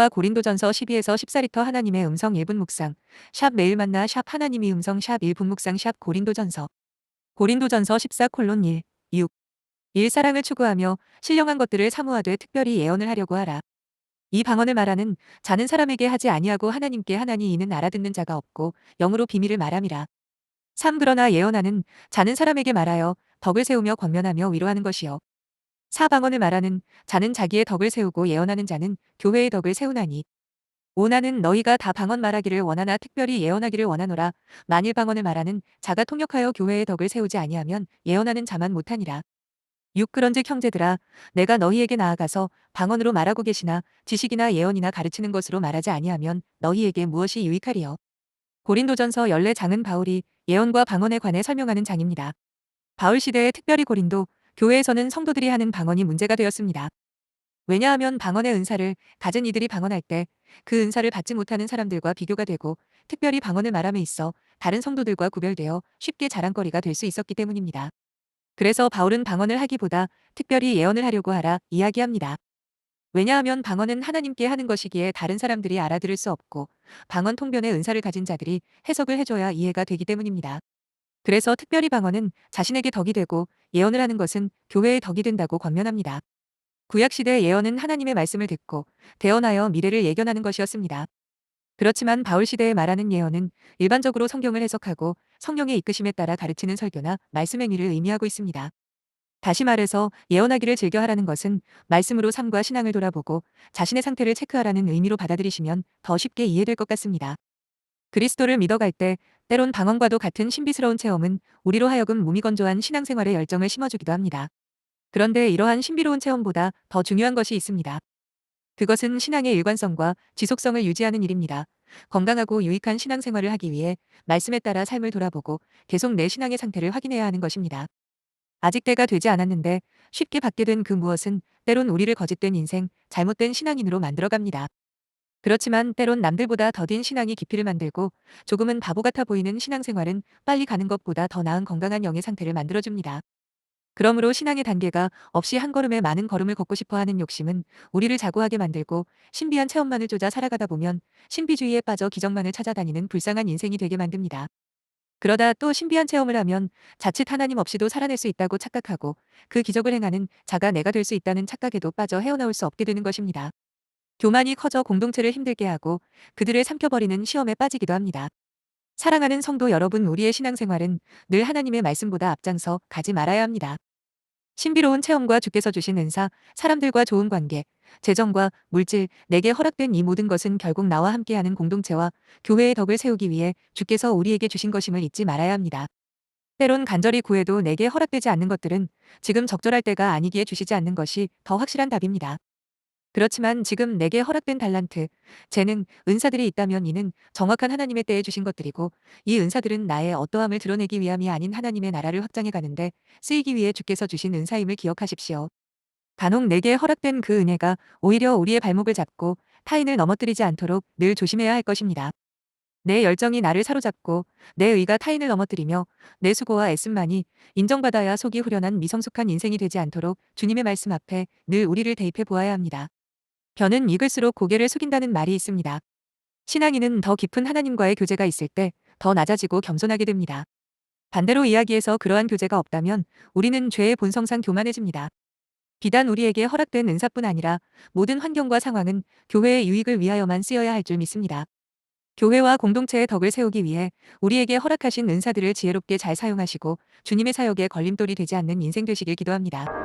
고린도전서 12에서 14리터 하나님의 음성 1분 묵상. 샵 매일 만나 샵 하나님이 음성 샵 1분 묵상 샵 고린도전서. 고린도전서 14:1. 6. 사랑을 추구하며 신령한 것들을 사모하되 특별히 예언을 하려고 하라. 이 방언을 말하는 자는 사람에게 하지 아니하고 하나님께 하나니 이는 알아듣는 자가 없고 영으로 비밀을 말함이라. 3. 그러나 예언하는 자는 사람에게 말하여 덕을 세우며 권면하며 위로하는 것이요. 4. 방언을 말하는 자는 자기의 덕을 세우고 예언하는 자는 교회의 덕을 세우나니. 5. 나는 너희가 다 방언 말하기를 원하나 특별히 예언하기를 원하노라. 만일 방언을 말하는 자가 통역하여 교회의 덕을 세우지 아니하면 예언하는 자만 못하니라. 6. 그런즉 형제들아 내가 너희에게 나아가서 방언으로 말하고 계시나 지식이나 예언이나 가르치는 것으로 말하지 아니하면 너희에게 무엇이 유익하리요. 고린도전서 14장은 바울이 예언과 방언에 관해 설명하는 장입니다. 바울 시대에 특별히 고린도 교회에서는 성도들이 하는 방언이 문제가 되었습니다. 왜냐하면 방언의 은사를 가진 이들이 방언할 때 그 은사를 받지 못하는 사람들과 비교가 되고 특별히 방언을 말함에 있어 다른 성도들과 구별되어 쉽게 자랑거리가 될 수 있었기 때문입니다. 그래서 바울은 방언을 하기보다 특별히 예언을 하려고 하라 이야기합니다. 왜냐하면 방언은 하나님께 하는 것이기에 다른 사람들이 알아들을 수 없고 방언 통변의 은사를 가진 자들이 해석을 해줘야 이해가 되기 때문입니다. 그래서 특별히 방언은 자신에게 덕이 되고 예언을 하는 것은 교회의 덕이 된다고 권면합니다. 구약시대 예언은 하나님의 말씀을 듣고 대언하여 미래를 예견하는 것이었습니다. 그렇지만 바울 시대에 말하는 예언은 일반적으로 성경을 해석하고 성령의 이끄심에 따라 가르치는 설교나 말씀 행위를 의미하고 있습니다. 다시 말해서 예언하기를 즐겨 하라는 것은 말씀으로 삶과 신앙을 돌아보고 자신의 상태를 체크하라는 의미로 받아들이시면 더 쉽게 이해될 것 같습니다. 그리스도를 믿어갈 때 때론 방언과도 같은 신비스러운 체험은 우리로 하여금 무미건조한 신앙생활에 열정을 심어주기도 합니다. 그런데 이러한 신비로운 체험보다 더 중요한 것이 있습니다. 그것은 신앙의 일관성과 지속성을 유지하는 일입니다. 건강하고 유익한 신앙생활을 하기 위해 말씀에 따라 삶을 돌아보고 계속 내 신앙의 상태를 확인해야 하는 것입니다. 아직 때가 되지 않았는데 쉽게 받게 된 그 무엇은 때론 우리를 거짓된 인생, 잘못된 신앙인으로 만들어갑니다. 그렇지만 때론 남들보다 더딘 신앙이 깊이를 만들고 조금은 바보 같아 보이는 신앙생활은 빨리 가는 것보다 더 나은 건강한 영의 상태를 만들어줍니다. 그러므로 신앙의 단계가 없이 한 걸음에 많은 걸음을 걷고 싶어 하는 욕심은 우리를 자고하게 만들고 신비한 체험만을 쫓아 살아가다 보면 신비주의에 빠져 기적만을 찾아다니는 불쌍한 인생이 되게 만듭니다. 그러다 또 신비한 체험을 하면 자칫 하나님 없이도 살아낼 수 있다고 착각하고 그 기적을 행하는 자가 내가 될 수 있다는 착각에도 빠져 헤어나올 수 없게 되는 것입니다. 교만이 커져 공동체를 힘들게 하고 그들을 삼켜버리는 시험에 빠지기도 합니다. 사랑하는 성도 여러분, 우리의 신앙생활은 늘 하나님의 말씀보다 앞장서 가지 말아야 합니다. 신비로운 체험과 주께서 주신 은사, 사람들과 좋은 관계, 재정과 물질, 내게 허락된 이 모든 것은 결국 나와 함께하는 공동체와 교회의 덕을 세우기 위해 주께서 우리에게 주신 것임을 잊지 말아야 합니다. 때론 간절히 구해도 내게 허락되지 않는 것들은 지금 적절할 때가 아니기에 주시지 않는 것이 더 확실한 답입니다. 그렇지만 지금 내게 허락된 달란트, 재능, 은사들이 있다면 이는 정확한 하나님의 때에 주신 것들이고 이 은사들은 나의 어떠함을 드러내기 위함이 아닌 하나님의 나라를 확장해 가는데 쓰이기 위해 주께서 주신 은사임을 기억하십시오. 간혹 내게 허락된 그 은혜가 오히려 우리의 발목을 잡고 타인을 넘어뜨리지 않도록 늘 조심해야 할 것입니다. 내 열정이 나를 사로잡고 내 의가 타인을 넘어뜨리며 내 수고와 애씀만이 인정받아야 속이 후련한 미성숙한 인생이 되지 않도록 주님의 말씀 앞에 늘 우리를 대입해 보아야 합니다. 변은 익을수록 고개를 숙인다는 말이 있습니다. 신앙인은 더 깊은 하나님과의 교제가 있을 때 더 낮아지고 겸손하게 됩니다. 반대로 이야기해서 그러한 교제가 없다면 우리는 죄의 본성상 교만해집니다. 비단 우리에게 허락된 은사뿐 아니라 모든 환경과 상황은 교회의 유익을 위하여만 쓰여야 할 줄 믿습니다. 교회와 공동체의 덕을 세우기 위해 우리에게 허락하신 은사들을 지혜롭게 잘 사용하시고 주님의 사역에 걸림돌이 되지 않는 인생 되시길 기도합니다.